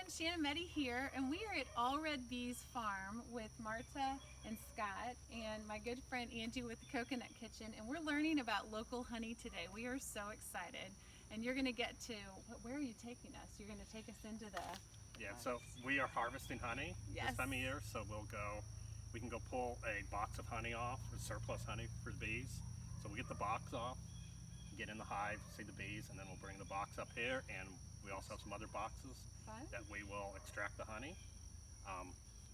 Shannon Meddy here, and we are at All Red Bees Farm with Marta and Scott and my good friend Angie with the Coconut Kitchen, and we're learning about local honey today. We are so excited, and you're going to get to, where are you taking us? You're going to take us into the... Yeah, so we are harvesting honey Yes. this time of year, so we can go pull a box of honey off, with surplus honey for the bees. So we get the box off, get in the hive, see the bees, and then we'll bring the box up here, and we also have some other boxes that we will extract the honey.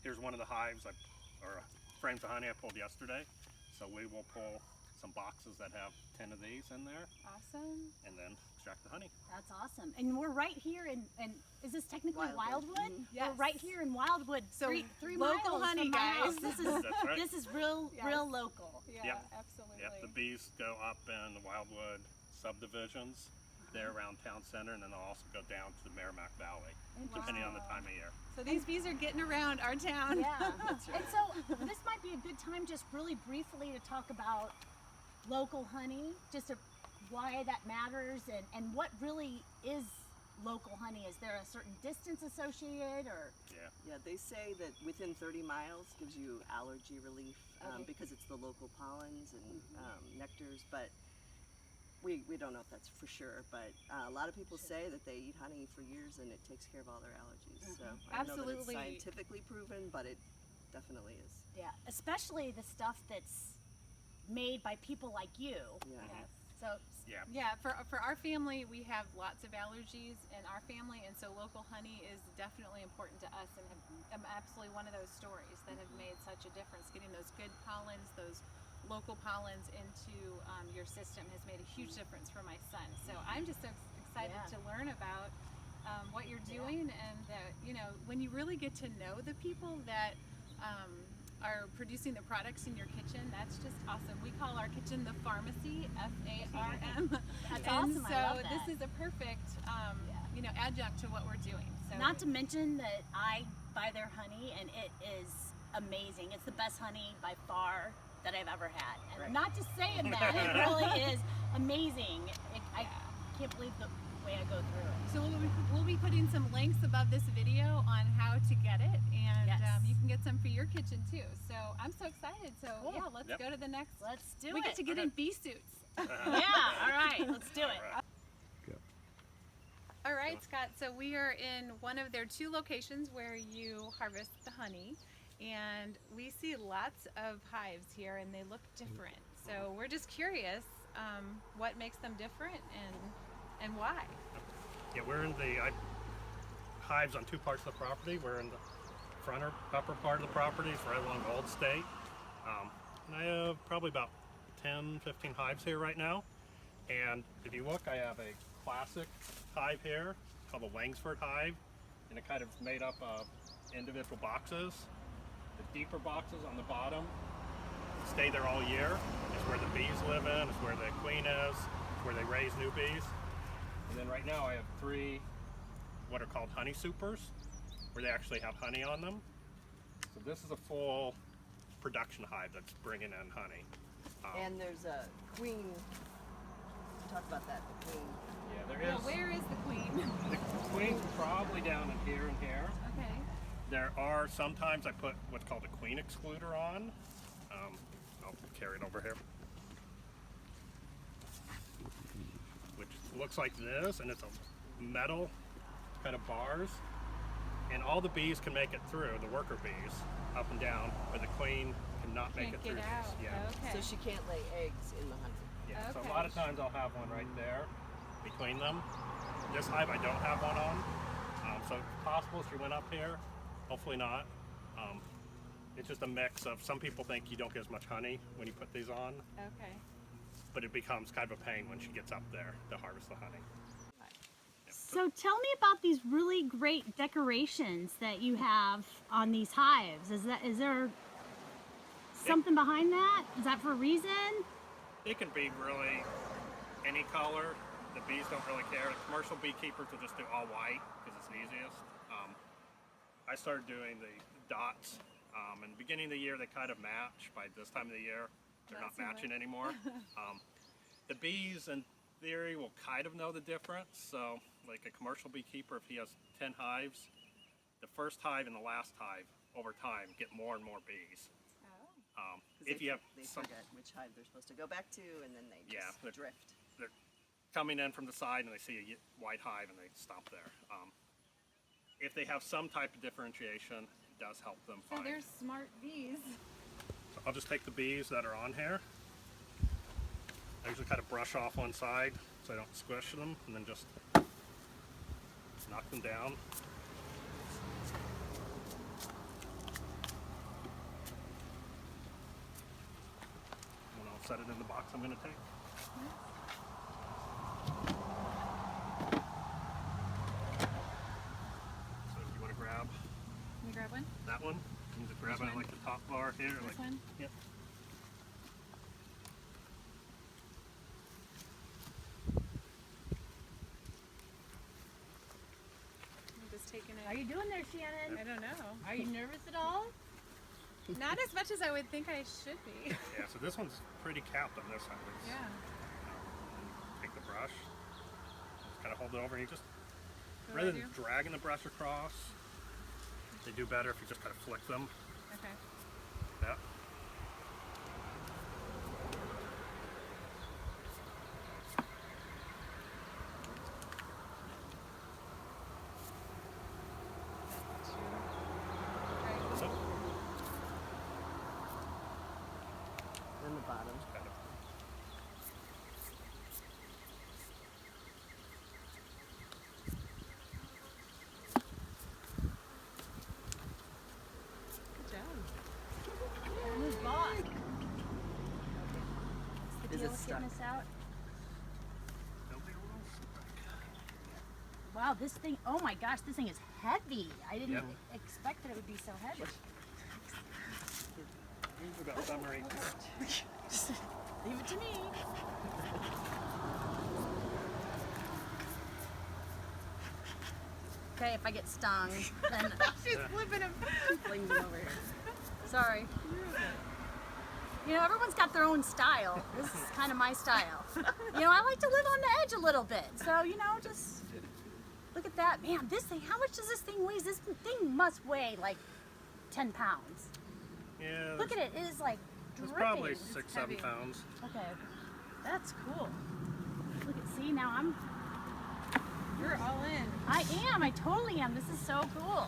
Here's one of the hives, or frames of honey I pulled yesterday. So we will pull some boxes that have 10 of these in there. Awesome. And then extract the honey. That's awesome. And we're right here in is this technically Wildwood? Mm-hmm. Yes. We're right here in Wildwood. So three local miles honey, from my guys. house. This is That's right. this is real local. Yeah, Yep. absolutely. Yep, the bees go up in the Wildwood subdivisions. They're around town center, and then they'll also go down to the Merrimack Valley, depending on the time of year. So these bees are getting around our town. Yeah. That's right. And so this might be a good time just really briefly to talk about local honey, just why that matters and what really is local honey. Is there a certain distance associated or? Yeah, they say that within 30 miles gives you allergy relief because it's the local pollens and nectars, but we don't know if that's for sure, but a lot of people say that they eat honey for years and it takes care of all their allergies. So I don't know that it's scientifically proven, but it definitely is. Yeah, especially the stuff that's made by people like you. Yeah. Yes. So yeah, for our family, we have lots of allergies in our family, and so local honey is definitely important to us, and I'm absolutely one of those stories that have made such a difference. Getting those good pollens, those local pollens into your system has made a huge difference for my son. So I'm just so excited to learn about what you're doing, and you know, when you really get to know the people that are producing the products in your kitchen, that's just awesome. We call our kitchen the pharmacy, F-A-R-M. That's and awesome. So I love that. this is a perfect you know, adjunct to what we're doing. So Not to mention that I buy their honey and it is amazing. It's the best honey by far that I've ever had. And I'm not just saying that, it really is amazing. I can't believe the way I go through it. So we'll be putting some links above this video on how to get it, and you can get some for your kitchen too. So I'm so excited. So yeah, let's go to the next. Let's do it. We get to get in bee suits. Yeah, all right, let's do it. All right, Scott, so we are in one of their two locations where you harvest the honey, and we see lots of hives here and they look different. So we're just curious what makes them different and why. Yeah, we're in the hives on two parts of the property. We're in the front or upper part of the property. It's right along Old State. And I have probably about 10, 15 hives here right now. And if you look, I have a classic hive here called the Langsford hive, and it kind of made up of individual boxes. The deeper boxes on the bottom stay there all year. It's where the bees live in, it's where the queen is, it's where they raise new bees. And then right now I have three what are called honey supers, where they actually have honey on them. So this is a full production hive that's bringing in honey. And there's a queen. Talk about that, the queen. Yeah, there Now, is. where is the queen? The queen's probably down in here and here. Okay. There are sometimes I put what's called a queen excluder on. I'll carry it over here. Which looks like this, and it's a metal kind of bars. And all the bees can make it through, the worker bees, up and down, but the queen cannot make Can't it through get out. these. Yeah. Okay. So she can't lay eggs in the honey. Yeah. So a Okay. lot of times I'll have one right there between them. This hive I don't have one on. So it's possible she went up here. Hopefully not. It's just a mix of, some people think you don't get as much honey when you put these on, Okay. but it becomes kind of a pain when she gets up there to harvest the honey. So tell me about these really great decorations that you have on these hives. Is there something behind that? Is that for a reason? It can be really any color. The bees don't really care. The commercial beekeepers will just do all white because it's the easiest. I started doing the dots. In the beginning of the year, they kind of match. By this time of the year, they're not matching anymore. The bees, in theory, will kind of know the difference. So, like a commercial beekeeper, if he has 10 hives, the first hive and the last hive over time get more and more bees. Oh. 'Cause If you have they some, forget which hive they're supposed to go back to, and then they Yeah, just but- drift. they're coming in from the side and they see a white hive and they stop there. If they have some type of differentiation, it does help them So find. they're smart bees. So I'll just take the bees that are on here. I usually kind of brush off one side so I don't squish them, and then just knock them down. And I'll set it in the box I'm going to take. So if you want to grab Can we grab one? that one, you can just grab Which it one? like the top bar here. This like, one? Yep. I'm just taking How it. you doing there, Shannon? I don't know. Are you nervous at all? Not as much as I would think I should be. Yeah, so this one's pretty capped on this one. It's- Yeah. Take the brush, just kind of hold it over, and you just, What rather do I than do? dragging the brush across, they do better if you just kind of flick them. Okay. Yeah. Right. So, Then the bottom. kind of. Good job. Who's boss? What's the Is deal it with stuck? getting this out? They'll be a little stuck. Wow, this thing, oh my gosh, this thing is heavy. I didn't Yep. expect that it would be so heavy. Usually about 7 or 8 pounds. Leave it to me. Okay, if I get stung, then She's flipping him. fling them over here. Sorry. You know, everyone's got their own style. This is kind of my style. You know, I like to live on the edge a little bit. So, you know, just look at that. Man, this thing, how much does this thing weigh? This thing must weigh like 10 pounds. Yeah, Look at it. It is like it's dripping. probably 6, 7 heavy. pounds. Okay, that's cool. Look at, see, now You're all in. I am, I totally am. This is so cool.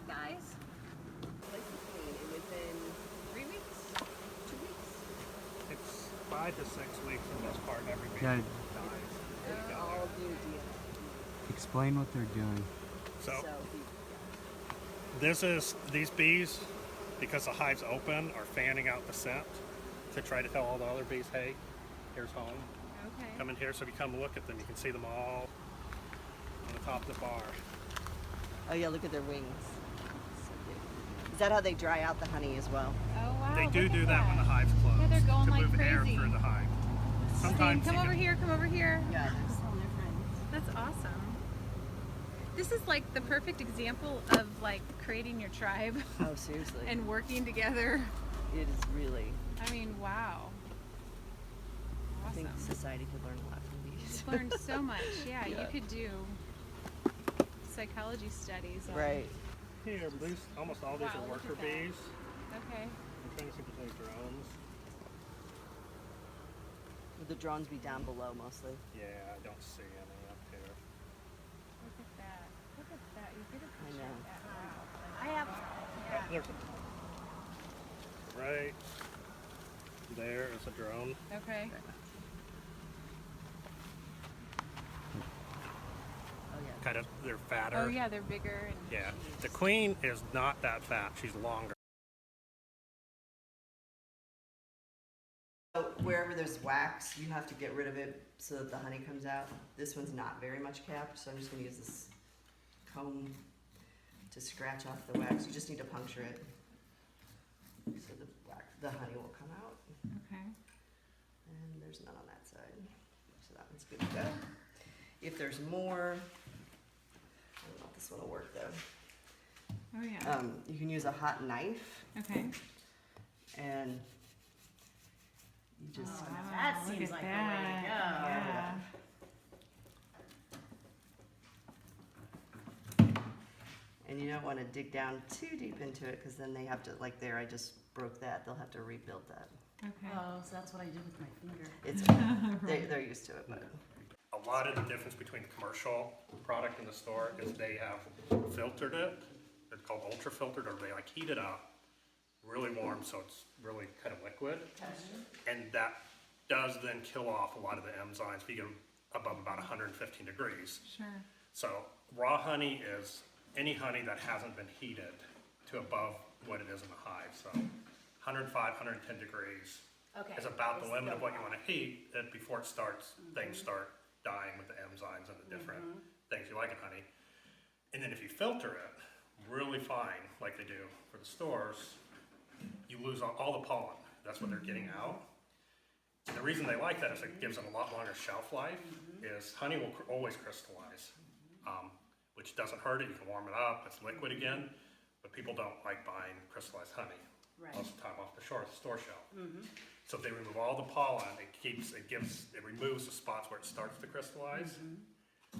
Guys, Place is clean, and within 3 weeks? 2 weeks, It's 5 to 6 weeks for the most part. Every bee Yeah. dies. they all do DNA. Explain what they're doing. So So these bees, because the hive's open, are fanning out the scent to try to tell all the other bees, hey, here's home. Okay. Come in here. So if you come look at them, you can see them all on the top of the bar. oh yeah, look at their wings. So cute. Is that how they dry out the honey as well? Oh wow. They do look at do that when the hive's closed. Yeah, they're going to like move air crazy. through the hive. Sometimes Come you over can- here, come over here. Yeah. oh, they're friends. That's awesome. This is like the perfect example of like creating your tribe Oh seriously. and working together. it is really. I mean, wow. I think Awesome. society could learn a lot from these. You've learned so much. Yeah, Yeah. you could do psychology studies. On, Right. Here, these, almost all these Wow, are look at worker that. bees. Okay. I'm trying to see if there's any drones. Would the drones be down below mostly? Yeah, I don't see any up here. Look at that. Look at that. You could I appreciate know. that. Wow. I have, There's a, right there is a drone. Okay. Oh yeah. Kind of, they're fatter. Oh yeah, they're bigger and Yeah. The queen is not that fat. She's longer. So wherever there's wax, you have to get rid of it so that the honey comes out. This one's not very much capped, so I'm just gonna use this comb to scratch off the wax. You just need to puncture it so the honey will come out. okay. And there's none on that side, so that one's good to go. If there's more, I don't know if this one will work though. Oh yeah. You can use a hot knife Okay. and you just that Look seems at like the way to that. go. Yeah. don't want to dig down too deep into it because then they have to, like there, I just broke that. They'll have to rebuild that. Okay. Oh, so that's what I did with my finger. It's they're used to it, but A lot of the difference between the commercial product in the store is they have filtered it. It's called ultra filtered, or they like heat it up really warm so it's really kind of liquid. And that does then kill off a lot of the enzymes if you get above about 115 degrees. Sure. So raw honey is any honey that hasn't been heated to above what it is in the hive. So 105, 110 degrees Okay. is about the It's limit of the what you want to heat before it starts, things start dying with the enzymes and the different things you like in honey. And then if you filter it really fine, like they do for the stores, you lose all the pollen. That's what they're getting out. And the reason they like that is it gives it a lot longer shelf life, is honey will always crystallize, which doesn't hurt it. You can warm it up, it's liquid again, but people don't like buying crystallized honey Right. most of the time off the store shelf. So if they remove all the pollen, it removes the spots where it starts to crystallize.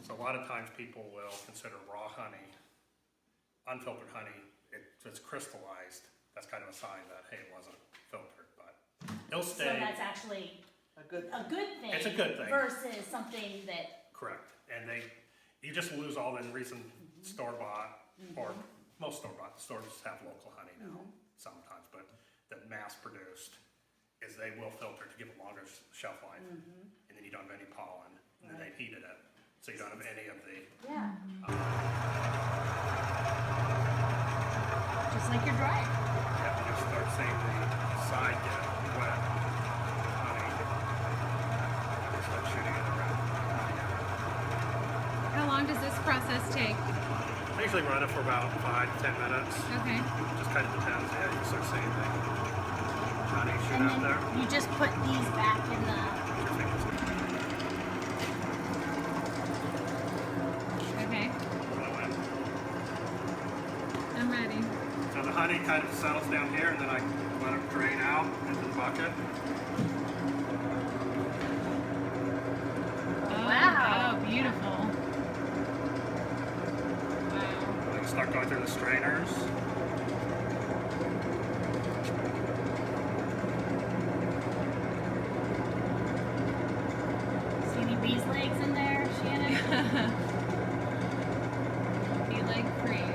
So a lot of times people will consider raw honey, unfiltered honey, if it's crystallized, that's kind of a sign that, hey, it wasn't filtered, but it'll So stay. that's actually a good. a good thing. It's a good thing. Versus something that. Correct. And you just lose all the reason store-bought, or most store-bought, stores have local honey now sometimes, but that mass-produced is they will filter to give it longer shelf life. And then you don't have any pollen, and then they've heated it, so you don't have any of the. Yeah. Just like your dryer. Yeah, you start seeing the side get wet, honey, you start shooting it around. How long does this process take? I usually run it for about 5 to 10 minutes. Okay. Just kind of depends. Yeah, you can start seeing the honey shoot And out there. then you just put these back in the. Your fingers. Okay. Blow in. I'm ready. So the honey kind of settles down here, and then I let it drain out into the bucket. Wow. Oh, beautiful. Wow. You start going through the strainers. See any bees legs in there, Shannon? Be leg free.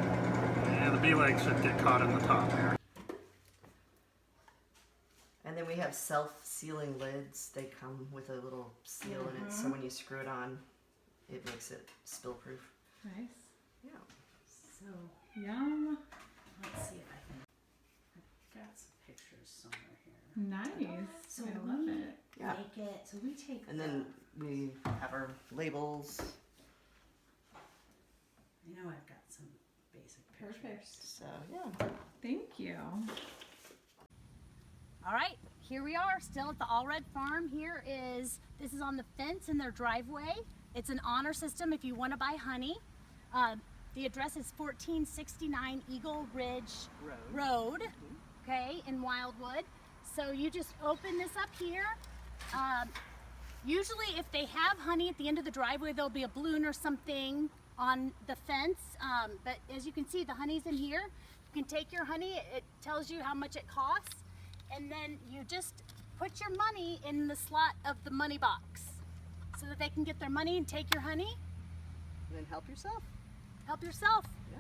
Yeah, the bee legs should get caught in the top there. And then we have self-sealing lids. They come with a little seal in it, so when you screw it on, it makes it spill-proof. Nice. Yeah. So Yum. let's see if I can. I've got some pictures somewhere here. Nice. So I we love it. Yeah. make it. So we take. And then we have our labels. I know I've got some basic pictures. Perfect. So yeah. Thank you. All right, here we are, still at the All Red Farm. This is on the fence in their driveway. It's an honor system if you want to buy honey. The address is 1469 Eagle Ridge Road, okay, in Wildwood. So you just open this up here. Usually if they have honey at the end of the driveway, there'll be a balloon or something on the fence. But as you can see, the honey's in here. You can take your honey, it tells you how much it costs. And then you just put your money in the slot of the money box so that they can get their money and take your honey. And then help yourself. Help yourself. Yeah.